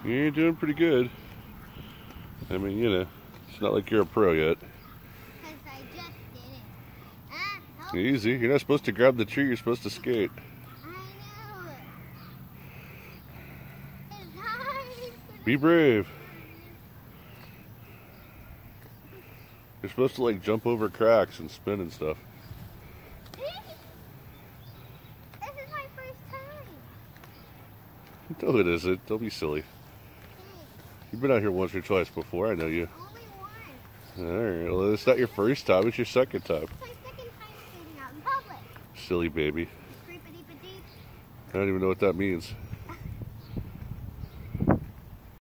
You're doing pretty good. I mean, you know, it's not like you're a pro yet. Because I just did it. Help. Easy. You're not supposed to grab the tree. You're supposed to skate. I know. It's hard. Be brave. You're supposed to like jump over cracks and spin and stuff. This is my first time. No, it isn't. Don't be silly. You've been out here once or twice before. I know you. Only once. Alright, well, it's not your first time. It's your second time. It's my second time skating out in public. Silly baby. Creepity-patee. I don't even know what that means.